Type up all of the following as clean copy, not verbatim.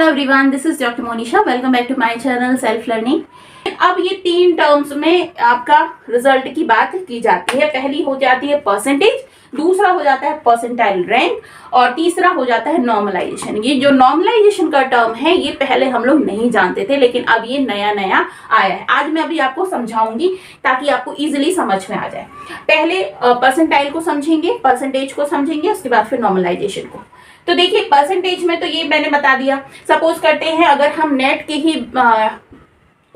Everyone, this is doctor Monisha. Welcome back to my channel self learning. अब ये तीन terms में आपका रिजल्ट की बात की जाती है। पहली हो जाती है परसेंटेज, दूसरा हो जाता है परसेंटाइल रैंक और तीसरा हो जाता है नॉर्मलाइजेशन। ये जो नॉर्मलाइजेशन का टर्म है ये पहले हम लोग नहीं जानते थे, लेकिन अब ये नया नया आया है। आज मैं अभी आपको समझाऊंगी ताकि आपको इजीली समझ में आ जाए। पहले परसेंटाइल को समझेंगे, परसेंटेज को समझेंगे, उसके बाद फिर नॉर्मलाइजेशन को। तो देखिए परसेंटेज में तो ये मैंने बता दिया। सपोज करते हैं अगर हम नेट के ही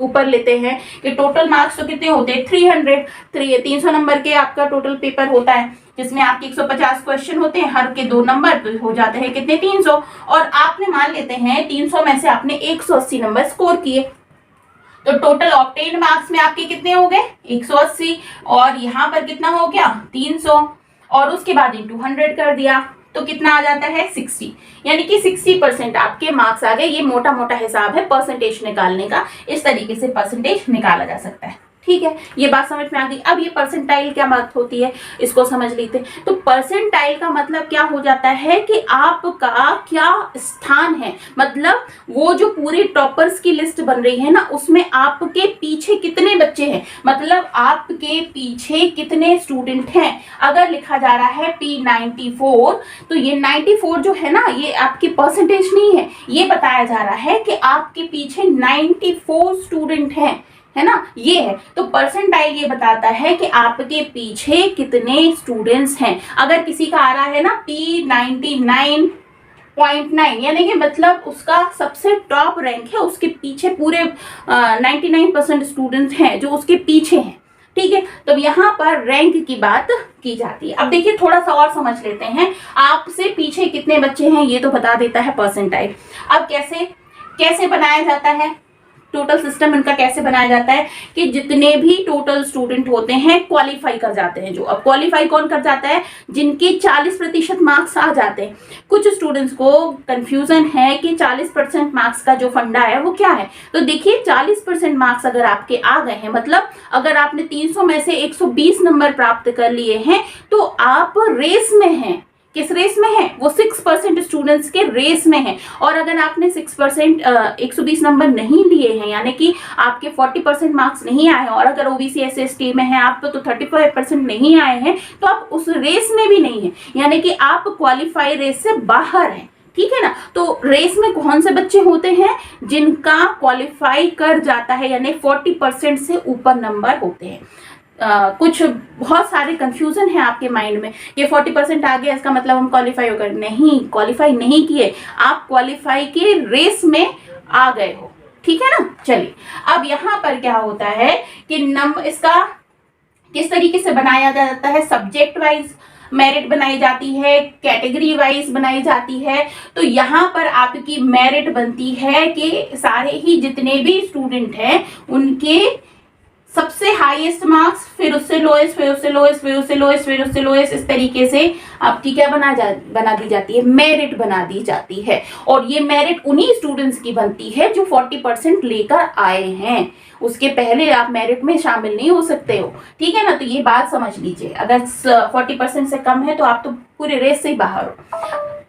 ऊपर लेते हैं कि टोटल मार्क्स तो कितने होते हैं 300 नंबर के आपका टोटल पेपर होता है, जिसमें आपके 150 क्वेश्चन होते हैं, हर के 2 नंबर, तो हो जाते हैं कितने 300। और आपने मान लेते हैं 300 में से आपने 180 नंबर स्कोर किए, तो टोटल ऑब्टेन मार्क्स में आपके कितने हो गए 180 और यहाँ पर कितना हो गया 300 और उसके बाद इंटू 100 कर दिया तो कितना आ जाता है 60, यानी कि 60% आपके मार्क्स आ गए। ये मोटा मोटा हिसाब है परसेंटेज निकालने का, इस तरीके से परसेंटेज निकाला जा सकता है। ठीक है, ये बात समझ में आ गई। अब ये परसेंटाइल क्या बात होती है इसको समझ लेते हैं। तो परसेंटाइल का मतलब क्या हो जाता है कि आपका क्या स्थान है, मतलब वो जो पूरी टॉपर्स की लिस्ट बन रही है ना, उसमें आपके पीछे कितने बच्चे हैं, मतलब आपके पीछे कितने स्टूडेंट हैं। अगर लिखा जा रहा है P94 तो ये 94 जो है ना ये आपकी परसेंटेज नहीं है, ये बताया जा रहा है कि आपके पीछे 94 स्टूडेंट हैं, है ना, ये है। तो परसेंटाइल ये बताता है कि आपके पीछे कितने स्टूडेंट्स हैं। अगर किसी का आ रहा है ना P99.9 यानी कि मतलब उसका सबसे टॉप रैंक है, उसके पीछे पूरे 99% स्टूडेंट्स हैं जो उसके पीछे हैं। ठीक है, तो यहाँ पर रैंक की बात की जाती है। अब देखिए थोड़ा सा और समझ लेते हैं, आपसे पीछे कितने बच्चे हैं ये तो बता देता है परसेंटाइल। अब कैसे बनाया जाता है, टोटल सिस्टम इनका कैसे बनाया जाता है कि जितने भी टोटल स्टूडेंट होते हैं क्वालिफाई कर जाते हैं। जो अब क्वालिफाई कौन कर जाता है, जिनके 40% मार्क्स आ जाते हैं। कुछ स्टूडेंट्स को कंफ्यूजन है कि 40% मार्क्स का जो फंडा है वो क्या है। तो देखिए 40% मार्क्स अगर आपके आ गए हैं, मतलब अगर आपने 300 में से 120 नंबर प्राप्त कर लिए हैं तो आप रेस में हैं। किस रेस में है, वो 6% स्टूडेंट्स के रेस में है। और अगर आपने 6% 120 नंबर नहीं लिए हैं, यानी कि आपके 40% मार्क्स नहीं आए हैं, और अगर ओबीसी SC/ST में है आप तो 35% नहीं आए हैं, तो आप उस रेस में भी नहीं है, यानी कि आप क्वालिफाई रेस से बाहर हैं। ठीक है ना, तो रेस में कौन से बच्चे होते हैं, जिनका क्वालिफाई कर जाता है, यानी 40% से ऊपर नंबर होते हैं। कुछ बहुत सारे कंफ्यूजन है आपके माइंड में कि 40% आ गया इसका मतलब हम क्वालिफाई हो गए। नहीं, क्वालिफाई नहीं किए, आप क्वालिफाई के रेस में आ गए हो। ठीक है ना। चलिए अब यहाँ पर क्या होता है कि इसका किस तरीके से बनाया जाता है, सब्जेक्ट वाइज मेरिट बनाई जाती है, कैटेगरी वाइज बनाई जाती है। तो यहाँ पर आपकी मेरिट बनती है कि सारे ही जितने भी स्टूडेंट हैं उनके सबसे हाईएस्ट मार्क्स, फिर उससे लोएस्ट, फिर उससे लोएस्ट, फिर उससे लोएस्ट, फिर उससे लोएस्ट, इस तरीके से आपकी क्या बना दी जाती है, मेरिट बना दी जाती है। और ये मेरिट उन्हीं स्टूडेंट्स की बनती है जो 40% लेकर आए हैं। उसके पहले आप मेरिट में शामिल नहीं हो सकते हो। ठीक है ना, तो ये बात समझ लीजिए। अगर 40% से कम है तो आप तो पूरे रेस से ही बाहर हो।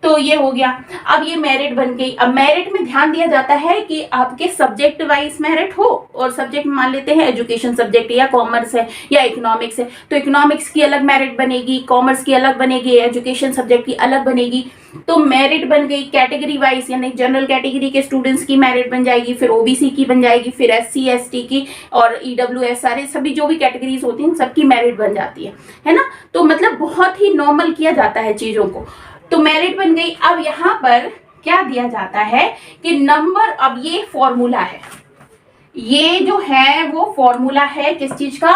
तो ये हो गया। अब ये मेरिट बन गई। अब मेरिट में ध्यान दिया जाता है कि आपके सब्जेक्ट वाइज मेरिट हो, और सब्जेक्ट मान लेते हैं एजुकेशन सब्जेक्ट या कॉमर्स है या इकोनॉमिक्स है, तो इकोनॉमिक्स की अलग मेरिट बनेगी, कॉमर्स की अलग बनेगी, एजुकेशन सब्जेक्ट की अलग बनेगी। तो मेरिट बन गई कैटेगरी वाइज, यानी जनरल कैटेगरी के स्टूडेंट्स की मेरिट बन जाएगी, फिर ओबीसी की बन जाएगी, फिर SC/ST की और EWS, सारे सभी जो भी कैटेगरीज होती हैं सबकी मेरिट बन जाती है ना। तो मतलब बहुत ही नॉर्मल किया जाता है चीजों को। तो मेरिट बन गई। अब यहाँ पर क्या दिया जाता है कि नंबर, अब ये फॉर्मूला है, ये जो है वो फॉर्मूला है किस चीज का,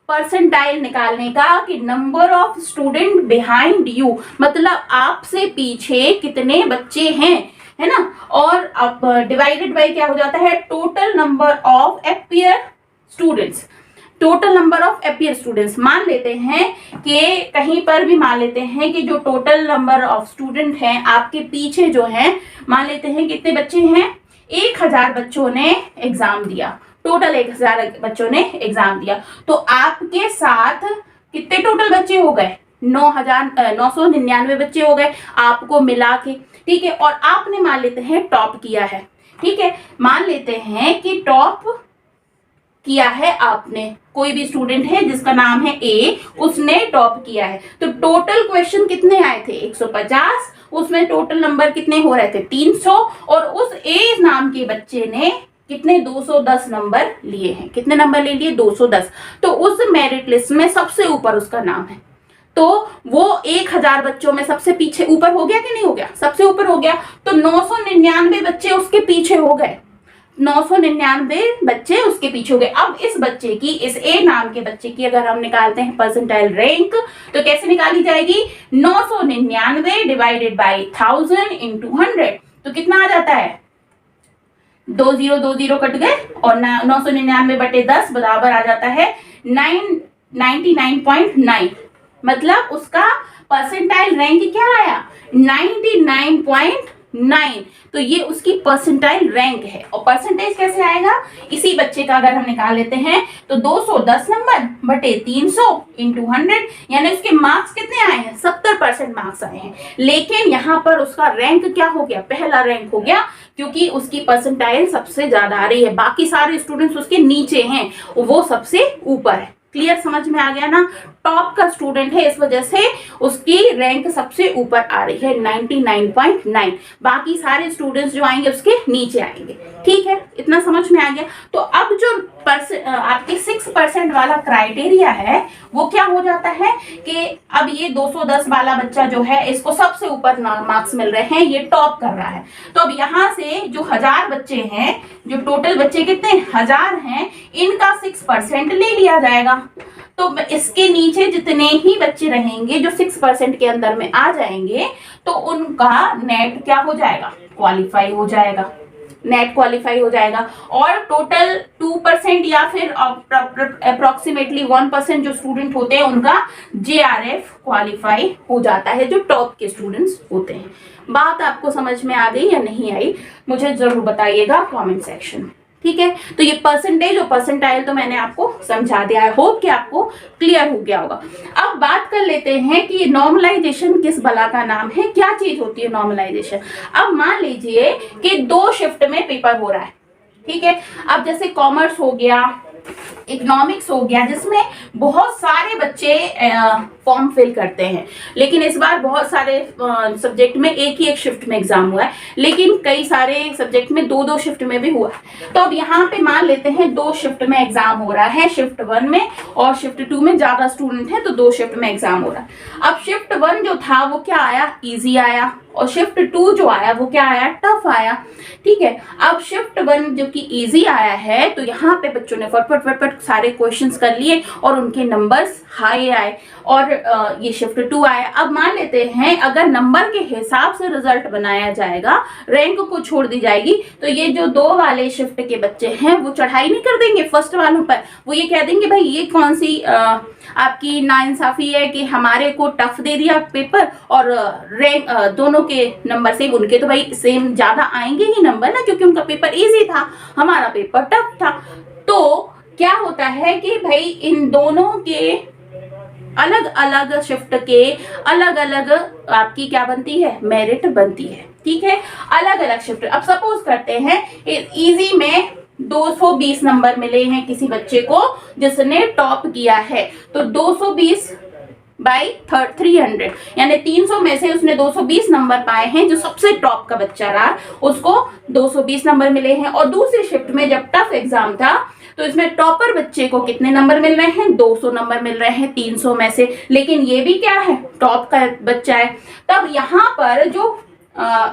परसेंटाइल निकालने का, कि number of student behind you, मतलब आपसे पीछे कितने बच्चे हैं, है ना। और अब डिवाइडेड बाय क्या हो जाता है, total number of appear students. Total number of appear students मान लेते हैं कि कहीं पर भी मान लेते हैं कि जो टोटल नंबर ऑफ स्टूडेंट हैं आपके पीछे जो हैं, मान लेते हैं कितने बच्चे हैं, 1000 बच्चों ने एग्जाम दिया, टोटल 1000 बच्चों ने एग्जाम दिया। तो आपके साथ कितने टोटल बच्चे हो गए, 999 बच्चे हो गए आपको मिला के। ठीक है, और आपने मान लेते हैं टॉप किया है, ठीक है, मान लेते हैं कि टॉप किया है आपने, कोई भी स्टूडेंट है जिसका नाम है ए, उसने टॉप किया है, तो टोटल क्वेश्चन कितने आए थे 150, उसमें टोटल नंबर कितने हो रहे थे 300, और उस ए नाम के बच्चे ने कितने 210 नंबर लिए हैं। कितने नंबर ले लिए 210, तो उस मेरिट लिस्ट में सबसे ऊपर उसका नाम है, तो वो 1000 बच्चों में सबसे पीछे ऊपर हो गया कि नहीं हो गया, सबसे ऊपर हो गया, तो 999 बच्चे उसके पीछे हो गए, 999 बच्चे उसके पीछे हो गए। अब इस बच्चे की, इस ए नाम के बच्चे की अगर हम निकालते हैं परसेंटाइल रैंक, तो कैसे निकाली जाएगी, 999 डिवाइडेड बाई 1000 इंटू 100, तो कितना आ जाता है, 20 कट गए, और 999 बटे 10 बराबर आ जाता है 99.9, मतलब उसका परसेंटाइल रैंक क्या आया 99.9, तो ये उसकी परसेंटाइल रैंक है। और परसेंटेज कैसे आएगा, इसी बच्चे का अगर हम निकाल लेते हैं तो 210 नंबर बटे 300 इंटू 100, यानी उसके मार्क्स कितने आए हैं 70% मार्क्स आए हैं, लेकिन यहाँ पर उसका रैंक क्या हो गया, पहला रैंक हो गया, क्योंकि उसकी परसेंटाइल सबसे ज्यादा आ रही है, बाकी सारे स्टूडेंट्स उसके नीचे हैं, वो सबसे ऊपर है। क्लियर, समझ में आ गया ना, टॉप का स्टूडेंट है, इस वजह से उसकी रैंक सबसे ऊपर आ रही है 99.9, बाकी सारे स्टूडेंट्स जो आएंगे उसके नीचे आएंगे। ठीक है, इतना समझ में आ गया। तो अब जो आपके 6% वाला क्राइटेरिया है वो क्या हो जाता है कि अब ये 210 वाला बच्चा जो है इसको सबसे ऊपर मार्क्स मिल रहे हैं, ये टॉप कर रहा है, तो अब यहाँ से जो 1000 बच्चे हैं, जो टोटल बच्चे कितने 1000 हैं, इनका 6% ले लिया जाएगा, तो इसके नीचे जितने ही बच्चे रहेंगे जो 6% के अंदर में आ जाएंगे, तो उनका नेट क्या हो जाएगा, क्वालिफाई हो जाएगा, नेट क्वालिफाई हो जाएगा। और टोटल 2% या फिर अप्रोक्सीमेटली 1% जो स्टूडेंट होते हैं उनका JRF क्वालिफाई हो जाता है, जो टॉप के स्टूडेंट्स होते हैं। बात आपको समझ में आ गई या नहीं आई, मुझे जरूर बताइएगा कमेंट सेक्शन। ठीक है, तो ये परसेंटेज और परसेंटाइल तो मैंने आपको समझा दिया है, होप कि आपको क्लियर हो गया होगा। अब बात कर लेते हैं कि नॉर्मलाइजेशन किस बला का नाम है, क्या चीज होती है नॉर्मलाइजेशन। अब मान लीजिए कि 2 शिफ्ट में पेपर हो रहा है, ठीक है, अब जैसे कॉमर्स हो गया, इकोनॉमिक्स हो गया, जिसमें बहुत सारे बच्चे फॉर्म फिल करते हैं, लेकिन इस बार बहुत सारे सब्जेक्ट में एक ही एक शिफ्ट में एग्जाम हुआ है, लेकिन कई सारे सब्जेक्ट में 2-2 शिफ्ट में भी हुआ है। तो अब यहाँ पे मान लेते हैं 2 शिफ्ट में एग्जाम हो रहा है, शिफ्ट 1 में और शिफ्ट 2 में ज्यादा स्टूडेंट है तो 2 शिफ्ट में एग्जाम हो रहा है। अब शिफ्ट 1 जो था वो क्या आया, इजी आया, और शिफ्ट 2 जो आया वो क्या आया, टफ आया। ठीक है, अब शिफ्ट 1 जो कि इजी आया है, तो यहाँ पे बच्चों ने फटफट सारे क्वेश्चंस कर लिए और उनके नंबर्स हाई आए, और ये शिफ्ट 2 आया। अब मान लेते हैं अगर नंबर के हिसाब से रिजल्ट बनाया जाएगा, रैंक को छोड़ दी जाएगी, तो ये जो 2 वाले शिफ्ट के बच्चे हैं वो चढ़ाई नहीं कर देंगे फर्स्ट वालों पर, वो ये कह देंगे भाई ये कौन सी आपकी नाइंसाफी है कि हमारे को टफ दे दिया पेपर, और रैंक दोनों के नंबर सेम, उनके तो भाई सेम ज्यादा आएंगे ही नंबर ना, क्योंकि उनका पेपर इजी था, हमारा पेपर टफ था। तो क्या होता है कि भाई इन दोनों के अलग अलग शिफ्ट के अलग अलग आपकी क्या बनती है, मेरिट बनती है। ठीक है, अलग अलग शिफ्ट। अब सपोज करते हैं इजी में 220 नंबर मिले हैं किसी बच्चे को जिसने टॉप किया है, तो 220 बाई 300, यानी 300 में से उसने 220 नंबर पाए हैं, जो सबसे टॉप का बच्चा रहा उसको 220 नंबर मिले हैं। और दूसरी शिफ्ट में जब टफ एग्जाम था तो इसमें टॉपर बच्चे को कितने नंबर मिल रहे हैं, 200 नंबर मिल रहे हैं 300 में से, लेकिन ये भी क्या है, टॉप का बच्चा है। तब यहाँ पर जो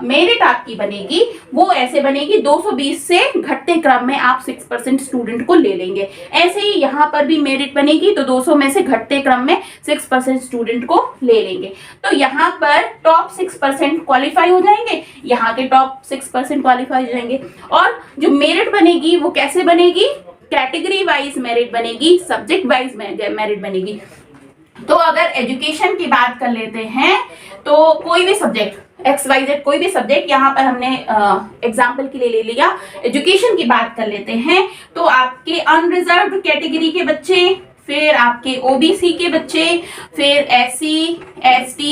मेरिट आपकी बनेगी वो ऐसे बनेगी, 220 से घटते क्रम में आप 6% स्टूडेंट को ले लेंगे। ऐसे ही यहाँ पर भी मेरिट बनेगी, तो 200 में से घटते क्रम में 6% स्टूडेंट को ले लेंगे। तो यहाँ पर टॉप 6% क्वालिफाई हो जाएंगे, यहाँ के टॉप 6% क्वालिफाई हो जाएंगे। और जो मेरिट बनेगी वो कैसे बनेगी, कैटेगरी वाइज मेरिट बनेगी, सब्जेक्ट वाइज मेरिट बनेगी। तो अगर एजुकेशन की बात कर लेते हैं तो कोई भी सब्जेक्ट XYZ, कोई भी सब्जेक्ट यहाँ पर हमने एग्जाम्पल के लिए ले लिया। एजुकेशन की बात कर लेते हैं तो आपके अनरिजर्व्ड कैटेगरी के बच्चे, फिर आपके OBC के बच्चे, फिर SC, ST,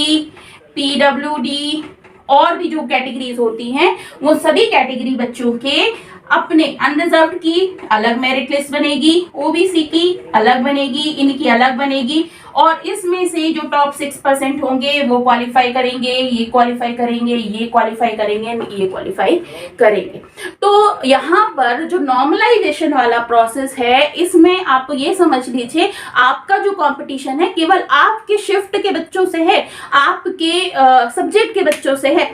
PWD और भी जो कैटेगरीज होती हैं वो सभी कैटेगरी बच्चों के अपने अनरिजर्व्ड की अलग मेरिट लिस्ट बनेगी, ओबीसी की अलग बनेगी, इनकी अलग बनेगी, और इसमें से जो टॉप 6% होंगे वो क्वालिफाई करेंगे, ये क्वालिफाई करेंगे, ये क्वालिफाई करेंगे, ये क्वालिफाई करेंगे। तो यहाँ पर जो नॉर्मलाइजेशन वाला प्रोसेस है, इसमें आप ये समझ लीजिए आपका जो कंपटीशन है केवल आपके शिफ्ट के बच्चों से है, आपके सब्जेक्ट के बच्चों से है।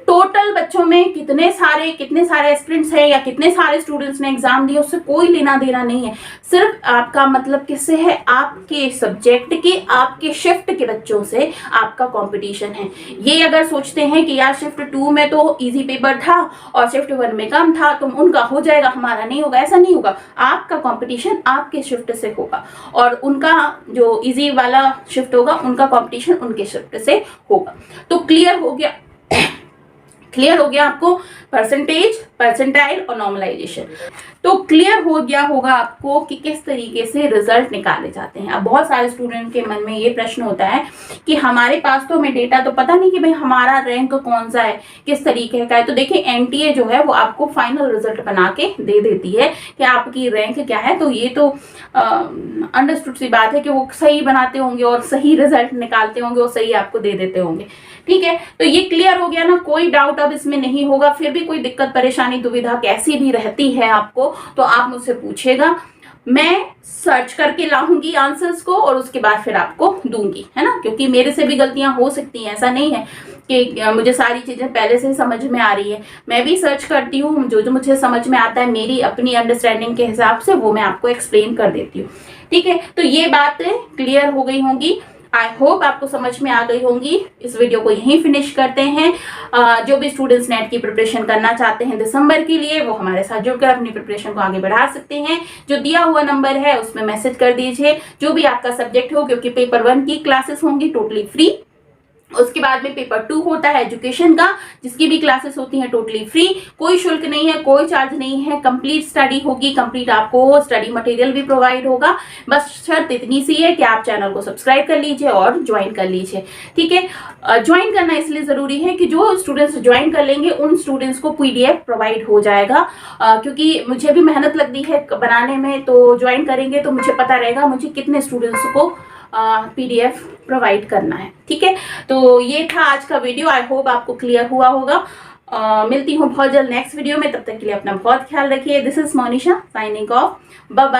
टोटल बच्चों में कितने सारे एस्पिरेंट्स हैं या कितने सारे स्टूडेंट्स ने एग्जाम दिए, उससे कोई लेना देना नहीं है। सिर्फ आपका मतलब किससे है? आपके सब्जेक्ट के, आपके शिफ्ट के बच्चों से आपका कंपटीशन है। ये अगर सोचते हैं कि यार शिफ्ट 2 में तो इजी पेपर था और शिफ्ट 1 में कम था, तो उनका हो जाएगा, हमारा नहीं होगा, ऐसा नहीं होगा। आपका कंपटीशन आपके शिफ्ट से होगा और उनका जो इजी वाला शिफ्ट होगा उनका कंपटीशन उनके शिफ्ट से होगा। तो क्लियर हो गया आपको परसेंटेज, परसेंटाइल और नॉर्मलाइजेशन। तो क्लियर हो गया होगा आपको कि किस तरीके से रिजल्ट निकाले जाते हैं। अब बहुत सारे स्टूडेंट के मन में ये प्रश्न होता है कि हमारे पास तो हमें डेटा तो पता नहीं कि भाई हमारा रैंक कौन सा है, किस तरीके का है। तो देखिए एनटीए जो है वो आपको फाइनल रिजल्ट बना के दे देती है कि आपकी रैंक क्या है। तो ये तो अंडरस्टूड सी बात है कि वो सही बनाते होंगे और सही रिजल्ट निकालते होंगे और सही आपको दे देते होंगे। ठीक है, तो ये क्लियर हो गया ना, कोई डाउट अब इसमें नहीं होगा। फिर भी कोई दिक्कत, परेशानी, दुविधा कैसी भी रहती है आपको तो आप मुझसे पूछेगा, मैं सर्च करके लाऊंगी आंसर्स को और उसके बाद फिर आपको दूंगी, है ना। क्योंकि मेरे से भी गलतियां हो सकती हैं, ऐसा नहीं है कि मुझे सारी चीजें पहले से समझ में आ रही है। मैं भी सर्च करती हूँ, जो मुझे समझ में आता है मेरी अपनी अंडरस्टैंडिंग के हिसाब से वो मैं आपको एक्सप्लेन कर देती हूँ। ठीक है, तो ये बातें क्लियर हो गई होंगी, आई होप आपको समझ में आ गई होंगी। इस वीडियो को यहीं फिनिश करते हैं। जो भी स्टूडेंट्स नेट की प्रिपरेशन करना चाहते हैं दिसंबर के लिए, वो हमारे साथ जुड़कर अपनी प्रिपरेशन को आगे बढ़ा सकते हैं। जो दिया हुआ नंबर है उसमें मैसेज कर दीजिए जो भी आपका सब्जेक्ट हो, क्योंकि पेपर 1 की क्लासेस होंगी टोटली फ्री। उसके बाद में पेपर 2 होता है एजुकेशन का, जिसकी भी क्लासेस होती हैं टोटली फ्री, कोई शुल्क नहीं है, कोई चार्ज नहीं है, कंप्लीट स्टडी होगी, कंप्लीट आपको स्टडी मटेरियल भी प्रोवाइड होगा। बस शर्त इतनी सी है कि आप चैनल को सब्सक्राइब कर लीजिए और ज्वाइन कर लीजिए। ठीक है, ज्वाइन करना इसलिए जरूरी है कि जो स्टूडेंट्स ज्वाइन कर लेंगे उन स्टूडेंट्स को PDF प्रोवाइड हो जाएगा, क्योंकि मुझे भी मेहनत लगती है बनाने में। तो ज्वाइन करेंगे तो मुझे पता रहेगा मुझे कितने स्टूडेंट्स को PDF प्रोवाइड करना है। ठीक है, तो ये था आज का वीडियो, आई होप आपको क्लियर हुआ होगा। मिलती हूँ बहुत जल्द नेक्स्ट वीडियो में, तब तक के लिए अपना बहुत ख्याल रखिए। This is Monisha signing off, bye bye.